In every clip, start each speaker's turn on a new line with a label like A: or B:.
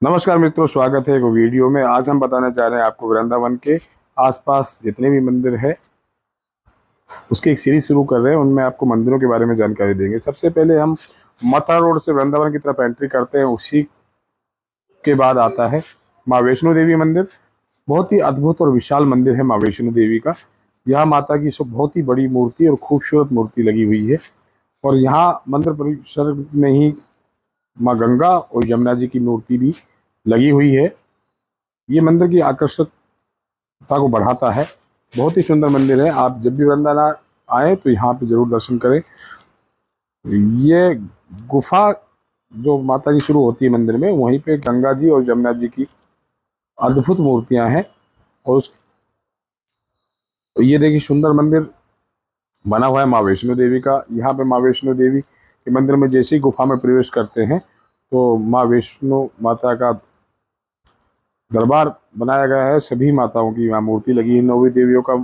A: नमस्कार मित्रों, स्वागत है एक वीडियो में। आज हम बताना चाह रहे हैं आपको वृंदावन के आसपास जितने भी मंदिर है उसकी एक सीरीज शुरू कर रहे हैं। उनमें आपको मंदिरों के बारे में जानकारी देंगे। सबसे पहले हम मथुरा रोड से वृंदावन की तरफ एंट्री करते हैं। उसी के बाद आता है माँ वैष्णो देवी मंदिर। बहुत ही अद्भुत और विशाल मंदिर है माँ वैष्णो देवी का। यहाँ माता की बहुत ही बड़ी मूर्ति और खूबसूरत मूर्ति लगी हुई है। और यहाँ मंदिर परिसर में ही माँ गंगा और यमुना जी की मूर्ति भी लगी हुई है। ये मंदिर की आकर्षकता को बढ़ाता है। बहुत ही सुंदर मंदिर है। आप जब भी वृंदावन आए तो यहाँ पे जरूर दर्शन करें। ये गुफा जो माता की शुरू होती है मंदिर में, वहीं पे गंगा जी और यमुना जी की अद्भुत मूर्तियां हैं। और ये देखिए सुंदर मंदिर बना हुआ है माँ वैष्णो देवी का। यहाँ पे माँ वैष्णो देवी के मंदिर में जैसे ही गुफा में प्रवेश करते हैं तो माँ वैष्णो माता का दरबार बनाया गया है। सभी माताओं की यहाँ मूर्ति लगी है। 9 देवियों का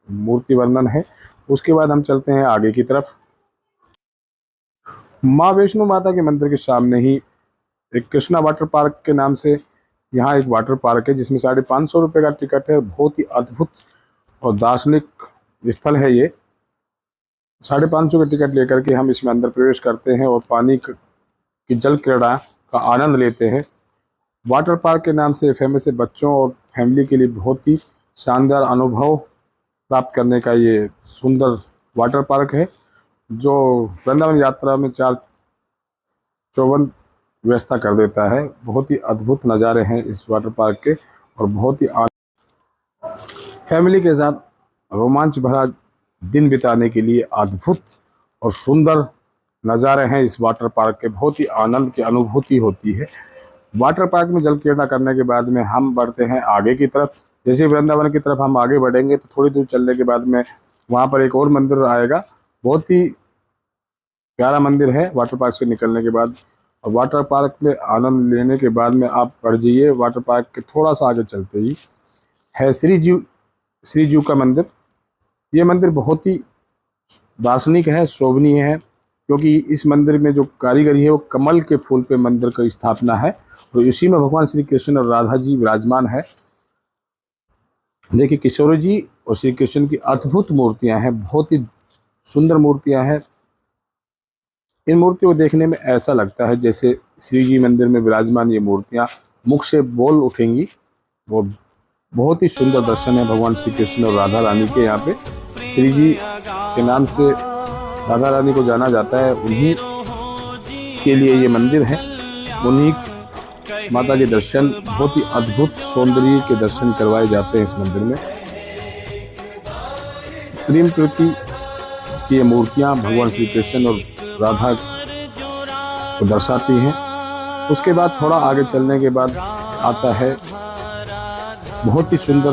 A: मूर्ति वर्णन है। उसके बाद हम चलते हैं आगे की तरफ। माँ वैष्णो माता के मंदिर के सामने ही एक कृष्णा वाटर पार्क के नाम से यहाँ एक वाटर पार्क है, जिसमें 550 रुपये का टिकट है। बहुत ही अद्भुत और दार्शनिक स्थल है ये। 550 का टिकट लेकर के हम इसमें अंदर प्रवेश करते हैं और पानी की जल क्रीड़ा का आनंद लेते हैं। वाटर पार्क के नाम से फेमस है। बच्चों और फैमिली के लिए बहुत ही शानदार अनुभव प्राप्त करने का ये सुंदर वाटर पार्क है, जो वृंदावन यात्रा में 454 व्यवस्था कर देता है। बहुत ही अद्भुत नज़ारे हैं इस वाटर पार्क के और बहुत ही फैमिली के साथ रोमांच भरा दिन बिताने के लिए अद्भुत और सुंदर नज़ारे हैं इस वाटर पार्क के। बहुत ही आनंद की अनुभूति होती है। वाटर पार्क में जल क्रीड़ा करने के बाद में हम बढ़ते हैं आगे की तरफ। जैसे वृंदावन की तरफ हम आगे बढ़ेंगे तो थोड़ी दूर चलने के बाद में वहाँ पर एक और मंदिर आएगा। बहुत ही प्यारा मंदिर है वाटर पार्क से निकलने के बाद। और वाटर पार्क में आनंद लेने के बाद में आप बढ़ जाइए। वाटर पार्क के थोड़ा सा आगे चलते ही है श्री जीव का मंदिर। ये मंदिर बहुत ही दार्शनिक है, शोभनीय है, क्योंकि इस मंदिर में जो कारीगरी है वो कमल के फूल पे मंदिर की स्थापना है। और इसी में भगवान श्री कृष्ण और राधा जी विराजमान है। देखिए किशोर जी और श्री कृष्ण की अद्भुत मूर्तियां हैं। बहुत ही सुंदर मूर्तियां हैं। इन मूर्तियों को देखने में ऐसा लगता है जैसे श्री जी मंदिर में विराजमान ये मूर्तियां मुख से बोल उठेंगी। वो बहुत ही सुंदर दर्शन है भगवान श्री कृष्ण और राधा रानी के। यहाँ पे श्री जी के नाम से राधा रानी को जाना जाता है। उन्हीं के लिए ये मंदिर है। उन्हीं माता के दर्शन, बहुत ही अद्भुत सौंदर्य के दर्शन करवाए जाते हैं इस मंदिर में। प्रेम प्रति की ये मूर्तियां भगवान श्री कृष्ण और राधा को दर्शाती हैं। उसके बाद थोड़ा आगे चलने के बाद आता है बहुत ही सुंदर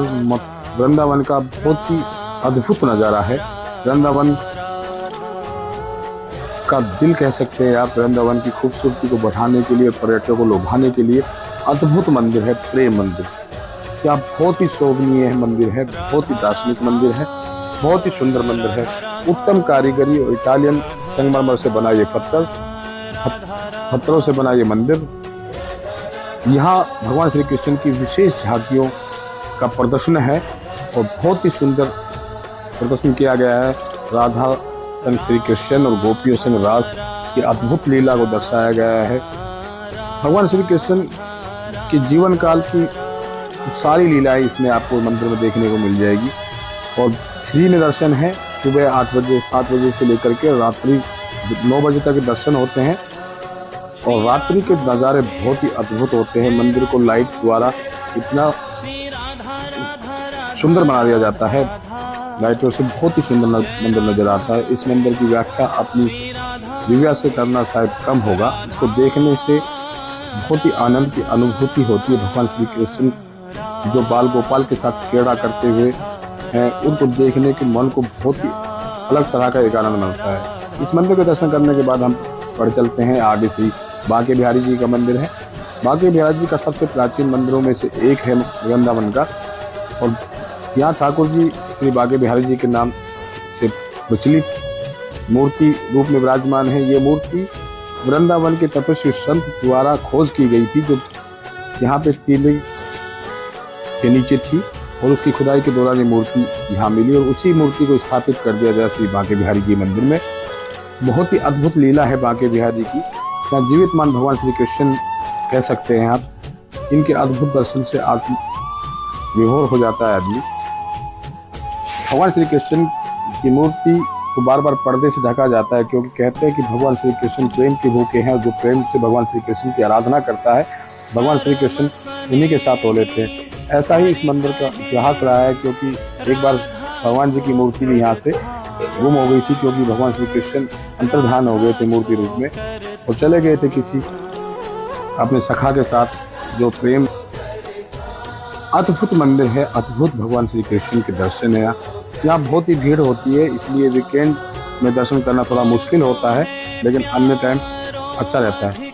A: वृंदावन का बहुत ही अद्भुत नज़ारा है। वृंदावन का दिल कह सकते हैं आप। वृंदावन की खूबसूरती को बढ़ाने के लिए, पर्यटकों को लुभाने के लिए अद्भुत मंदिर है प्रेम मंदिर। क्या बहुत ही शोभनीय है मंदिर है। बहुत ही दार्शनिक मंदिर है। बहुत ही सुंदर मंदिर है। उत्तम कारीगरी और इटालियन संगमरमर से बना ये पत्थरों से बना ये मंदिर। यहाँ भगवान श्री कृष्ण की विशेष झांकियों का प्रदर्शन है और बहुत ही सुंदर प्रदर्शन किया गया है। राधा संग श्री कृष्ण और गोपियों संग रास की अद्भुत लीला को दर्शाया गया है। भगवान श्री कृष्ण के जीवन काल की सारी लीलाएं इसमें आपको मंदिर में देखने को मिल जाएगी। और फ्री में दर्शन है। सुबह 8 बजे 7 बजे से लेकर के रात्रि 9 बजे तक दर्शन होते हैं। और रात्रि के नज़ारे बहुत ही अद्भुत होते हैं। मंदिर को लाइट द्वारा इतना सुंदर बना दिया जाता है, लाइटों से बहुत ही सुंदर मंदिर नजर आता है। इस मंदिर की व्याख्या अपनी दिव्या से करना शायद कम होगा। इसको देखने से बहुत ही आनंद की अनुभूति होती है। भगवान श्री कृष्ण जो बाल गोपाल के साथ क्रीड़ा करते हुए हैं, उनको देखने के मन को बहुत ही अलग तरह का एक आनंद मिलता है। इस मंदिर के दर्शन करने के बाद हम बढ़ चलते हैं आगे से ही बांके बिहारी जी का मंदिर है। बांके बिहारी जी का सबसे प्राचीन मंदिरों में से एक है वृंदावन का। और यहाँ ठाकुर जी श्री बांके बिहारी जी के नाम से प्रचलित मूर्ति रूप में विराजमान है। ये मूर्ति वृंदावन के तपस्वी संत द्वारा खोज की गई थी, जो यहाँ पे टीले के नीचे थी और उसकी खुदाई के दौरान ये मूर्ति यहाँ मिली और उसी मूर्ति को स्थापित कर दिया गया श्री बांके बिहारी जी मंदिर में। बहुत ही अद्भुत लीला है बांके बिहारी की। यहाँ जीवितमान भगवान श्री कृष्ण कह सकते हैं आप। इनके अद्भुत दर्शन से आत्म विभोर हो जाता है आदमी। भगवान श्री कृष्ण की मूर्ति को बार बार पर्दे से ढका जाता है, क्योंकि कहते हैं कि भगवान श्री कृष्ण प्रेम के भूखे हैं और जो प्रेम से भगवान श्री कृष्ण की आराधना करता है भगवान श्री कृष्ण इन्हीं के साथ हो लेते हैं। ऐसा ही इस मंदिर का इतिहास रहा है, क्योंकि एक बार भगवान जी की मूर्ति भी यहाँ से गुम हो गई थी, क्योंकि भगवान श्री कृष्ण अंतर्धान हो गए थे मूर्ति रूप में और चले गए थे किसी अपने सखा के साथ। जो प्रेम अद्भुत मंदिर है, अद्भुत भगवान श्री कृष्ण के दर्शन है। यहाँ बहुत ही भीड़ होती है, इसलिए वीकेंड में दर्शन करना थोड़ा मुश्किल होता है, लेकिन अन्य टाइम अच्छा रहता है।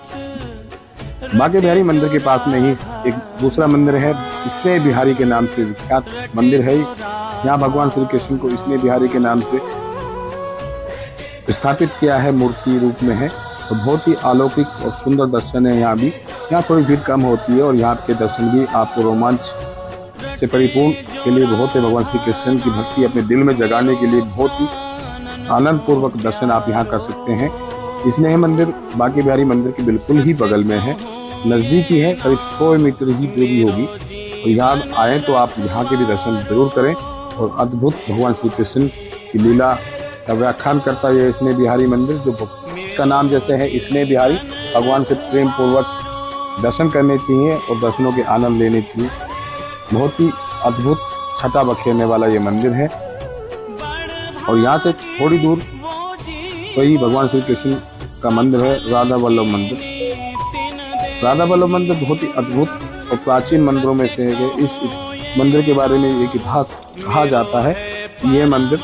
A: बांके बिहारी मंदिर के पास में ही एक दूसरा मंदिर है, स्नेह बिहारी के नाम से विख्यात मंदिर है। यहाँ भगवान श्री कृष्ण को स्नेह बिहारी के नाम से स्थापित किया है, मूर्ति रूप में है और बहुत ही अलौकिक और सुंदर दर्शन है। यहाँ भी यहाँ थोड़ी भीड़ कम होती है और यहाँ के दर्शन भी आपको रोमांच से परिपूर्ण के लिए बहुत है। भगवान श्री कृष्ण की भक्ति अपने दिल में जगाने के लिए बहुत ही आनंद पूर्वक दर्शन आप यहाँ कर सकते हैं। स्नेह मंदिर बांके बिहारी मंदिर के बिल्कुल ही बगल में है, नज़दीक ही है, करीब 100 मीटर ही दूरी होगी। और यहाँ आए तो आप यहाँ के भी दर्शन जरूर करें। और अद्भुत भगवान श्री कृष्ण की लीला का व्याख्यान करता है स्नेह बिहारी मंदिर, जो इसका नाम जैसे है स्नेह बिहारी, भगवान से प्रेम पूर्वक दर्शन करने चाहिए और दर्शनों के आनंद लेने चाहिए। बहुत ही अद्भुत छटा बखेरने वाला ये मंदिर है। और यहाँ से थोड़ी दूर तो ही भगवान श्री कृष्ण का मंदिर है, राधा वल्लभ मंदिर। राधा वल्लभ मंदिर बहुत ही अद्भुत और प्राचीन मंदिरों में से है। इस मंदिर के बारे में एक इतिहास कहा जाता है कि यह मंदिर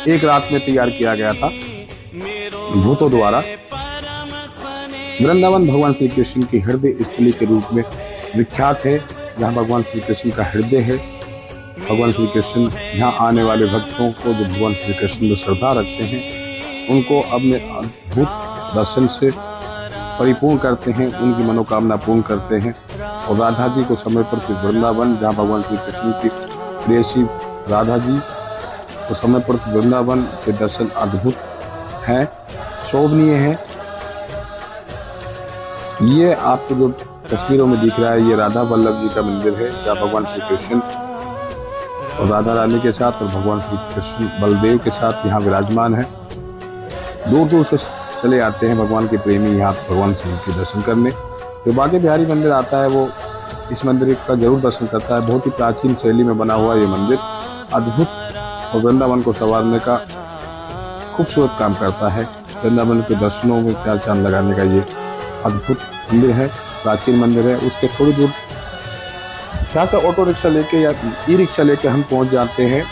A: एक रात में तैयार किया गया था भूतों द्वारा। वृंदावन भगवान श्री कृष्ण की हृदय स्थली के रूप में विख्यात है। जहाँ भगवान श्री कृष्ण का हृदय है, भगवान श्री कृष्ण यहाँ आने वाले भक्तों को जो भगवान श्री कृष्ण में श्रद्धा रखते हैं उनको अपने अद्भुत दर्शन से परिपूर्ण करते हैं, उनकी मनोकामना पूर्ण करते हैं। और राधा जी को समय पर वृंदावन, जहाँ भगवान श्री कृष्ण की प्रेयसी राधा जी को समय पर वृंदावन के दर्शन अद्भुत हैं, शोभनीय हैं। ये आपको जो तस्वीरों में दिख रहा है ये राधा वल्लभ जी का मंदिर है, जहाँ भगवान श्री कृष्ण और राधा रानी के साथ और भगवान श्री कृष्ण बलदेव के साथ यहाँ विराजमान है। दूर दूर से चले आते हैं भगवान के प्रेमी यहाँ भगवान श्री के दर्शन करने। जो बांके बिहारी मंदिर आता है वो इस मंदिर का जरूर दर्शन करता है। बहुत ही प्राचीन शैली में बना हुआ ये मंदिर अद्भुत और वृंदावन को संवारने का खूबसूरत काम करता है। वृंदावन के दर्शनों में चार चांद लगाने का ये अद्भुत मंदिर है, प्राचीन मंदिर है। उसके थोड़ी दूर यहाँ से ऑटो रिक्शा लेके या ई रिक्शा लेके हम पहुँच जाते हैं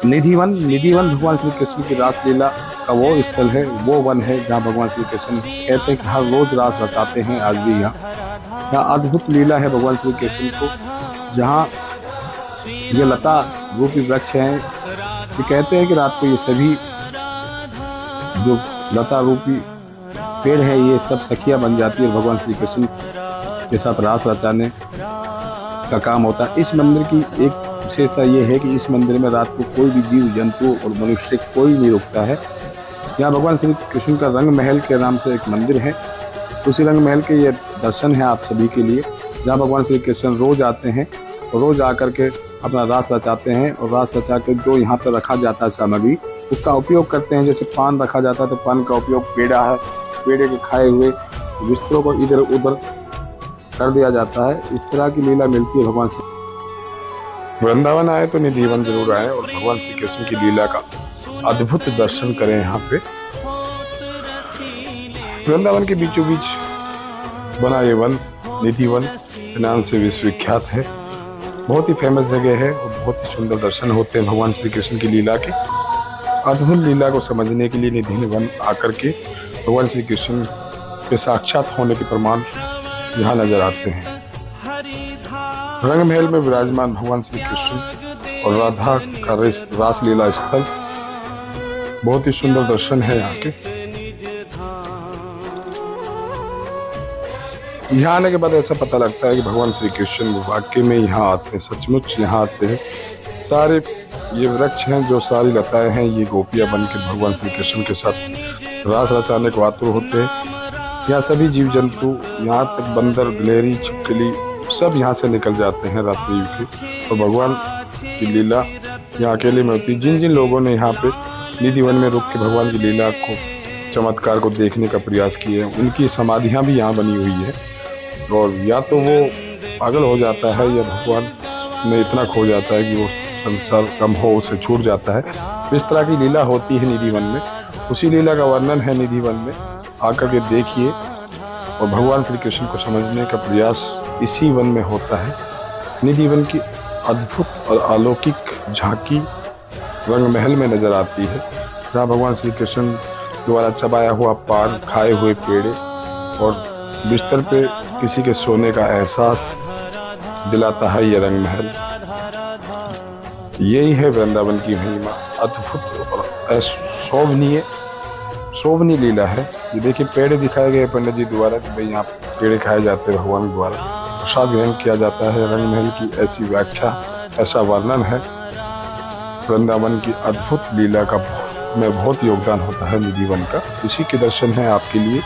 A: निधिवन। निधिवन भगवान श्री कृष्ण की रासलीला का वो स्थल है, वो वन है जहाँ भगवान श्री कृष्ण कहते हैं कि हर रोज रास रचाते हैं। आज भी यहाँ अद्भुत लीला है भगवान श्री कृष्ण को, जहाँ ये लता रूपी वृक्ष हैं। ये कहते हैं कि रात को ये सभी जो लता रूपी पेड़ है ये सब सखियाँ बन जाती है, भगवान श्री कृष्ण के साथ रास रचाने का काम होता है। इस मंदिर की एक विशेषता ये है कि इस मंदिर में रात को कोई भी जीव जंतु और मनुष्य कोई नहीं रुकता है। यहाँ भगवान श्री कृष्ण का रंग महल के नाम से एक मंदिर है, उसी रंग महल के ये दर्शन है आप सभी के लिए, जहाँ भगवान श्री कृष्ण रोज आते हैं और रोज आकर के अपना रास रचाते हैं। और रास रचा के जो यहाँ पर रखा जाता है सामग्री उसका उपयोग करते हैं। जैसे पान रखा जाता है तो पान का उपयोग पेड़ा है, पेड़े के खाए हुए बिस्तरों को इधर उधर कर दिया जाता है। इस तरह की लीला मिलती है भगवान से। वृंदावन आए तो निधिवन जरूर आए और भगवान श्री कृष्ण की लीला का अद्भुत दर्शन करें। यहाँ पे वृंदावन के बीचों बीच बना ये वन निधिवन के नाम से विश्वविख्यात है। बहुत ही फेमस जगह है और बहुत ही सुंदर दर्शन होते हैं भगवान श्री कृष्ण की लीला के। अद्भुत लीला को समझने के लिए निधिवन आकर के भगवान श्री कृष्ण के साक्षात होने के प्रमाण यहाँ नजर आते हैं। रंग महल में विराजमान भगवान श्री कृष्ण और राधा का रासलीला स्थल बहुत ही सुंदर दर्शन है यहाँ के। यहाँ आने के बाद ऐसा पता लगता है कि भगवान श्री कृष्ण वाकई में यहाँ आते हैं, सचमुच यहाँ आते हैं। सारे ये वृक्ष हैं, जो सारी लताएं हैं, ये गोपियाँ बन के भगवान श्री कृष्ण के साथ रास रचाने को आतुर होते हैं। यहाँ सभी जीव जंतु, यहाँ तक बंदर, गिलहरी, छिपकली सब यहाँ से निकल जाते हैं रात्रि के। और भगवान की लीला यहाँ अकेले में होती है। जिन जिन लोगों ने यहाँ पे निधि वन में रुक के भगवान की लीला को, चमत्कार को देखने का प्रयास किए, उनकी समाधियाँ भी यहाँ बनी हुई है। और या तो वो पागल हो जाता है या भगवान में इतना खो जाता है कि वो संसार कम हो उसे छूट जाता है। इस तरह की लीला होती है निधि वन में। उसी लीला का वर्णन है निधि वन में, आकर के देखिए। और भगवान श्री कृष्ण को समझने का प्रयास इसी वन में होता है। निधि वन की अद्भुत और अलौकिक झांकी रंग महल में नजर आती है, जहाँ भगवान श्री कृष्ण द्वारा चबाया हुआ पान, खाए हुए पेड़े और बिस्तर पे किसी के सोने का एहसास दिलाता है ये रंग महल। यही है वृंदावन की महिमा, अद्भुत और शोभनीय लीला है। ये देखिए पेड़े दिखाए गए पंडित जी द्वारा कि भाई यहाँ पेड़े खाए जाते हैं भगवान द्वारा, प्रसाद ग्रहण किया जाता है। रंग महल की ऐसी व्याख्या, ऐसा वर्णन है। वृंदावन की अद्भुत लीला का में बहुत योगदान होता है निधि वन का। इसी के दर्शन है आपके लिए।